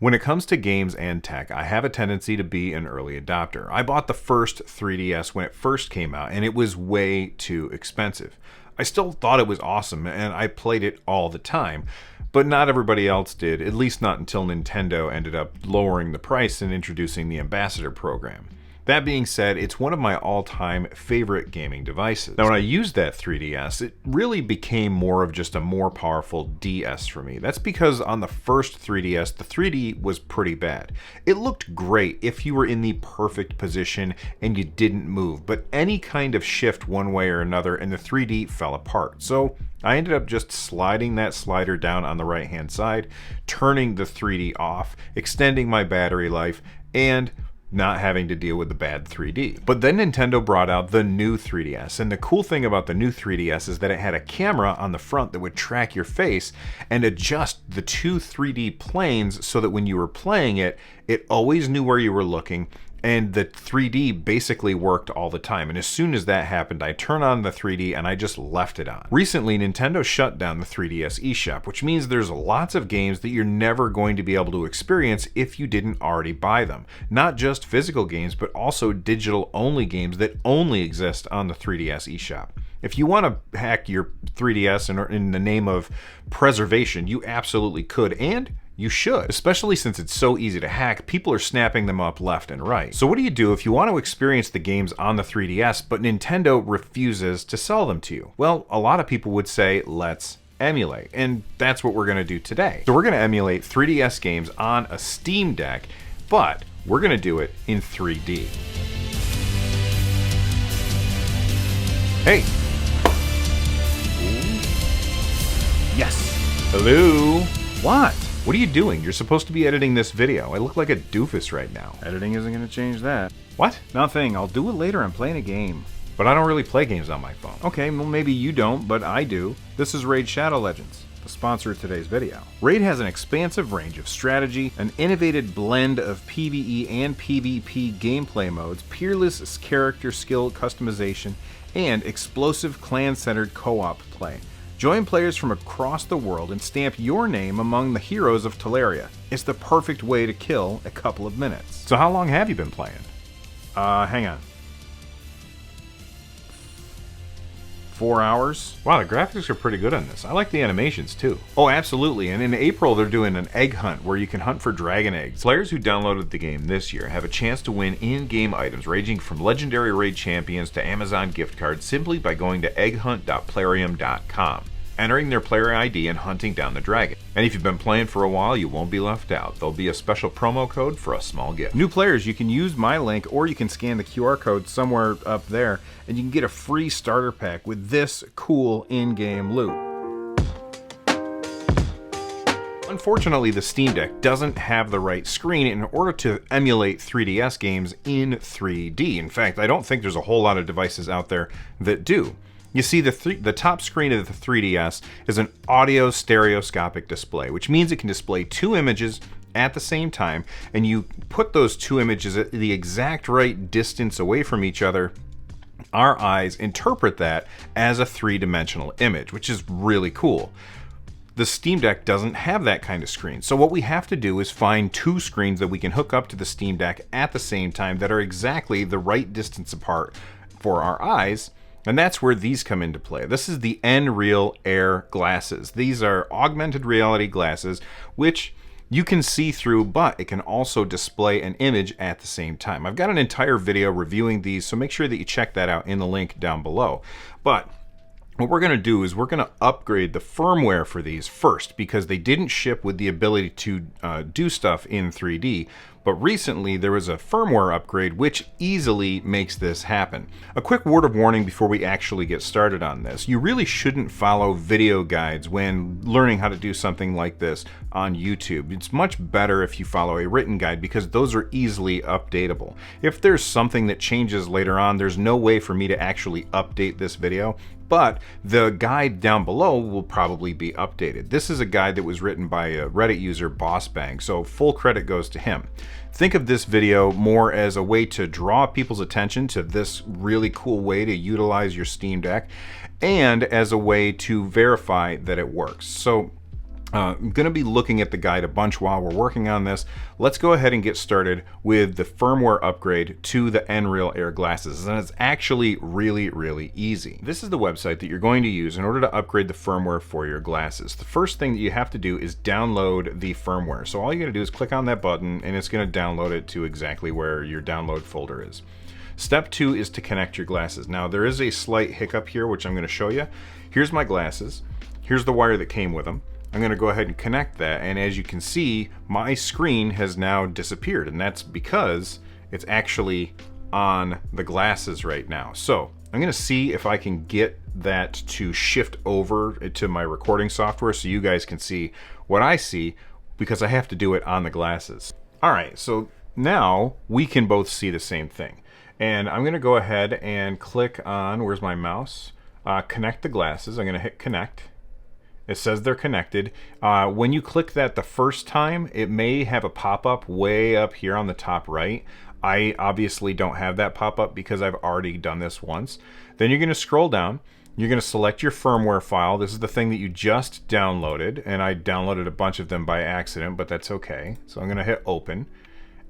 When it comes to games and tech, I have a tendency to be an early adopter. I bought the first 3DS when it first came out, and it was way too expensive. I still thought it was awesome, and I played it all the time, but not everybody else did, at least not until Nintendo ended up lowering the price and introducing the Ambassador program. That being said, it's one of my all-time favorite gaming devices. Now, when I used that 3DS, it really became more of just a more powerful DS for me. That's because on the first 3DS, the 3D was pretty bad. It looked great if you were in the perfect position and you didn't move, but any kind of shift one way or another and the 3D fell apart. So I ended up just sliding that slider down on the right-hand side, turning the 3D off, extending my battery life, and not having to deal with the bad 3D. But then Nintendo brought out the new 3DS, and the cool thing about the new 3DS is that it had a camera on the front that would track your face and adjust the two 3D planes so that when you were playing it, it always knew where you were looking, and the 3D basically worked all the time. And as soon as that happened, I turned on the 3D and I just left it on. Recently, Nintendo shut down the 3DS eShop, which means there's lots of games that you're never going to be able to experience if you didn't already buy them. Not just physical games, but also digital-only games that only exist on the 3DS eShop. If you want to hack your 3DS in the name of preservation, you absolutely could, and you should, especially since it's so easy to hack. People are snapping them up left and right. So what do you do if you want to experience the games on the 3DS, but Nintendo refuses to sell them to you? Well, a lot of people would say, let's emulate, and that's what we're going to do today. So we're going to emulate 3DS games on a Steam Deck, but we're going to do it in 3D. Hey. Ooh. Yes. Hello. What? What are you doing? You're supposed to be editing this video. I look like a doofus right now. Editing isn't going to change that. What? Nothing. I'll do it later. I'm playing a game. But I don't really play games on my phone. Okay, well maybe you don't, but I do. This is Raid Shadow Legends, the sponsor of today's video. Raid has an expansive range of strategy, an innovative blend of PvE and PvP gameplay modes, peerless character skill customization, and explosive clan-centered co-op play. Join players from across the world and stamp your name among the heroes of Teleria. It's the perfect way to kill a couple of minutes. So how long have you been playing? Hang on. 4 hours? Wow, the graphics are pretty good on this. I like the animations too. Oh, absolutely. And in April, they're doing an egg hunt where you can hunt for dragon eggs. Players who downloaded the game this year have a chance to win in-game items ranging from legendary raid champions to Amazon gift cards simply by going to egghunt.plarium.com, entering their player ID and hunting down the dragon. And if you've been playing for a while, you won't be left out. There'll be a special promo code for a small gift. New players, you can use my link or you can scan the QR code somewhere up there and you can get a free starter pack with this cool in-game loot. Unfortunately, the Steam Deck doesn't have the right screen in order to emulate 3DS games in 3D. In fact, I don't think there's a whole lot of devices out there that do. You see, the top screen of the 3DS is an audio stereoscopic display, which means it can display two images at the same time, and you put those two images at the exact right distance away from each other. Our eyes interpret that as a three-dimensional image, which is really cool. The Steam Deck doesn't have that kind of screen, so what we have to do is find two screens that we can hook up to the Steam Deck at the same time that are exactly the right distance apart for our eyes. And that's where these come into play. This is the Nreal Air glasses. These are augmented reality glasses, which you can see through, but it can also display an image at the same time. I've got an entire video reviewing these, so make sure that you check that out in the link down below. But what we're going to do is we're going to upgrade the firmware for these first, because they didn't ship with the ability to do stuff in 3D. But recently there was a firmware upgrade which easily makes this happen. A quick word of warning before we actually get started on this. You really shouldn't follow video guides when learning how to do something like this on YouTube. It's much better if you follow a written guide because those are easily updatable. If there's something that changes later on, there's no way for me to actually update this video, but the guide down below will probably be updated. This is a guide that was written by a Reddit user, BossBang, so full credit goes to him. Think of this video more as a way to draw people's attention to this really cool way to utilize your Steam Deck, and as a way to verify that it works. So I'm going to be looking at the guide a bunch while we're working on this. Let's go ahead and get started with the firmware upgrade to the Nreal Air glasses. And it's actually really, really easy. This is the website that you're going to use in order to upgrade the firmware for your glasses. The first thing that you have to do is download the firmware. So all you got to do is click on that button and it's going to download it to exactly where your download folder is. Step 2 is to connect your glasses. Now there is a slight hiccup here, which I'm going to show you. Here's my glasses. Here's the wire that came with them. I'm going to go ahead and connect that, and as you can see, my screen has now disappeared, and that's because it's actually on the glasses right now. So I'm going to see if I can get that to shift over to my recording software so you guys can see what I see, because I have to do it on the glasses. All right, so now we can both see the same thing. And I'm going to go ahead and click on, where's my mouse? Connect the glasses. I'm going to hit connect. It says they're connected. When you click that the first time, it may have a pop-up way up here on the top right. I obviously don't have that pop-up because I've already done this once. Then you're going to scroll down. You're going to select your firmware file. This is the thing that you just downloaded, and I downloaded a bunch of them by accident, but that's okay. So I'm going to hit open.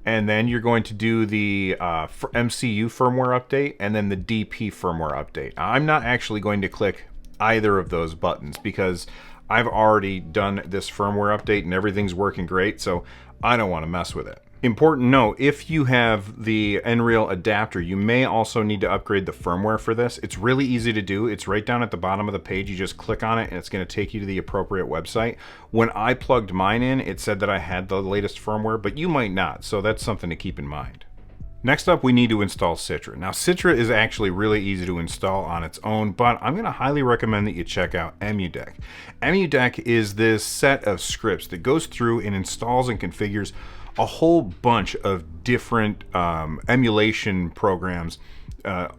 And then you're going to do the MCU firmware update and then the DP firmware update. I'm not actually going to click either of those buttons because I've already done this firmware update and everything's working great, so I don't want to mess with it. Important note, if you have the Nreal adapter, you may also need to upgrade the firmware for this. It's really easy to do. It's right down at the bottom of the page. You just click on it and it's going to take you to the appropriate website. When I plugged mine in, it said that I had the latest firmware, but you might not, so that's something to keep in mind. Next up, we need to install Citra. Now, Citra is actually really easy to install on its own, but I'm going to highly recommend that you check out EmuDeck. EmuDeck is this set of scripts that goes through and installs and configures a whole bunch of different emulation programs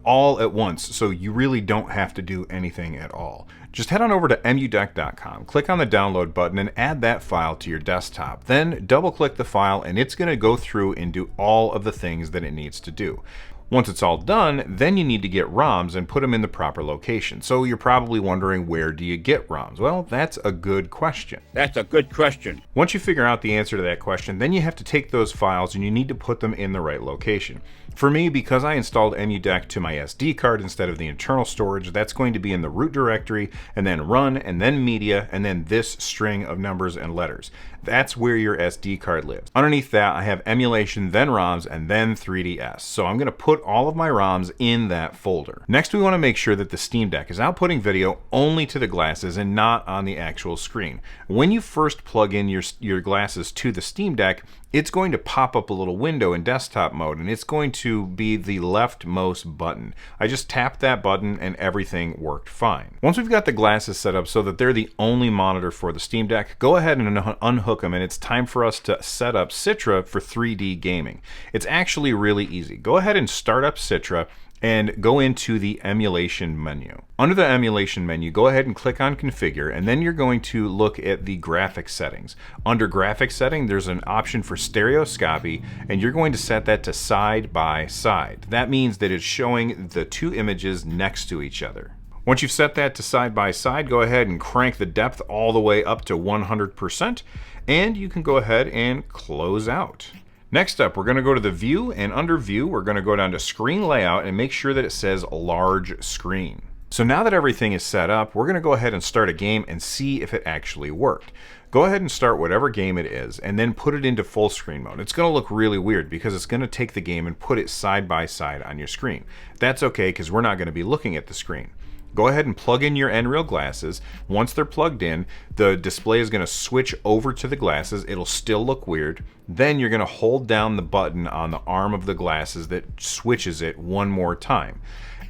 all at once, so you really don't have to do anything at all. Just head on over to emudeck.com, click on the download button and add that file to your desktop. Then double click the file and it's going to go through and do all of the things that it needs to do. Once it's all done, then you need to get ROMs and put them in the proper location. So you're probably wondering, where do you get ROMs? Well, that's a good question. That's a good question. Once you figure out the answer to that question, then you have to take those files and you need to put them in the right location. For me, because I installed EmuDeck to my SD card instead of the internal storage, that's going to be in the root directory, and then run, and then media, and then this string of numbers and letters. That's where your SD card lives. Underneath that, I have emulation, then ROMs, and then 3DS. So I'm going to put all of my ROMs in that folder. Next, we want to make sure that the Steam Deck is outputting video only to the glasses and not on the actual screen. When you first plug in your glasses to the Steam Deck, it's going to pop up a little window in desktop mode, and it's going to be the leftmost button. I just tapped that button and everything worked fine. Once we've got the glasses set up so that they're the only monitor for the Steam Deck, go ahead and unhook them, and it's time for us to set up Citra for 3D gaming. It's actually really easy. Go ahead and start up Citra and go into the emulation menu. Under the emulation menu, go ahead and click on configure, and then you're going to look at the graphics settings. Under graphics setting, there's an option for stereoscopy, and you're going to set that to side by side. That means that it's showing the two images next to each other. Once you've set that to side by side, go ahead and crank the depth all the way up to 100%, and you can go ahead and close out. Next up, we're going to go to the view, and under view, we're going to go down to screen layout and make sure that it says large screen. So now that everything is set up, we're going to go ahead and start a game and see if it actually worked. Go ahead and start whatever game it is and then put it into full screen mode. It's going to look really weird because it's going to take the game and put it side by side on your screen. That's okay because we're not going to be looking at the screen. Go ahead and plug in your Nreal glasses. Once they're plugged in, the display is going to switch over to the glasses. It'll still look weird. Then you're going to hold down the button on the arm of the glasses that switches it one more time.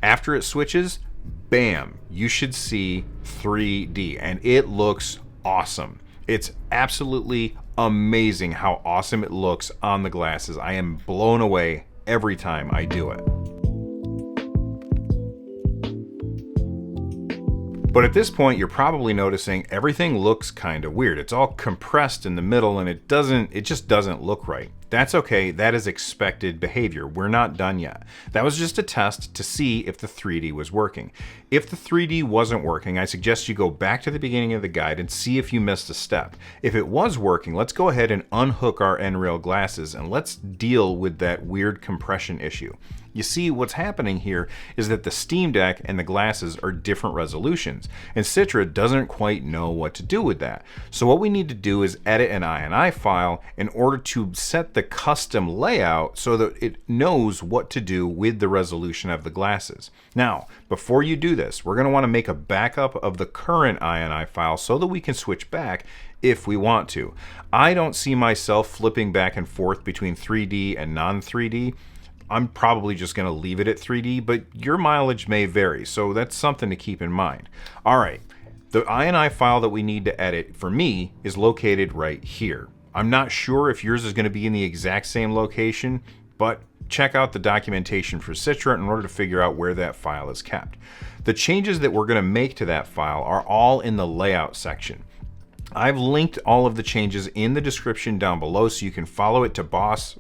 After it switches, bam, you should see 3D, and it looks awesome. It's absolutely amazing how awesome it looks on the glasses. I am blown away every time I do it. But at this point, you're probably noticing everything looks kind of weird. It's all compressed in the middle and it just doesn't look right. That's okay, that is expected behavior. We're not done yet. That was just a test to see if the 3D was working. If the 3D wasn't working, I suggest you go back to the beginning of the guide and see if you missed a step. If it was working, let's go ahead and unhook our N-Rail glasses and let's deal with that weird compression issue. You see, what's happening here is that the Steam Deck and the glasses are different resolutions, and Citra doesn't quite know what to do with that. So what we need to do is edit an INI file in order to set the custom layout so that it knows what to do with the resolution of the glasses. Now, before you do this, we're going to want to make a backup of the current INI file so that we can switch back if we want to. I don't see myself flipping back and forth between 3D and non-3D. I'm probably just going to leave it at 3D, but your mileage may vary, so that's something to keep in mind. All right, the INI file that we need to edit, for me, is located right here. I'm not sure if yours is going to be in the exact same location, but check out the documentation for Citra in order to figure out where that file is kept. The changes that we're going to make to that file are all in the layout section. I've linked all of the changes in the description down below so you can follow it to Boss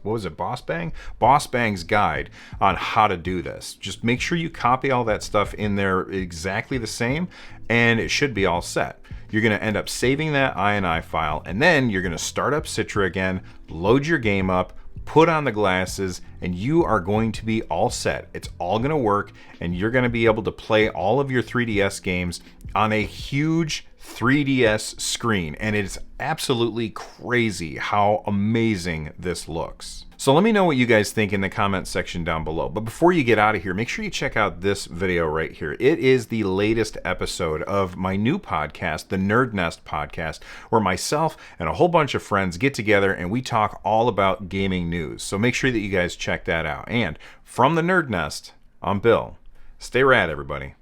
Bang's guide on how to do this. Just make sure you copy all that stuff in there exactly the same, and it should be all set. You're going to end up saving that INI file, and then you're going to start up Citra again, load your game up, put on the glasses, and you are going to be all set. It's all going to work, and you're going to be able to play all of your 3DS games on a huge 3DS screen, and it's absolutely crazy how amazing this looks. So let me know what you guys think in the comment section down below. But before you get out of here, make sure you check out this video right here. It is the latest episode of my new podcast, the NerdNest podcast, where myself and a whole bunch of friends get together and we talk all about gaming news. So make sure that you guys check that out. And from the NerdNest, I'm Bill. Stay rad, everybody.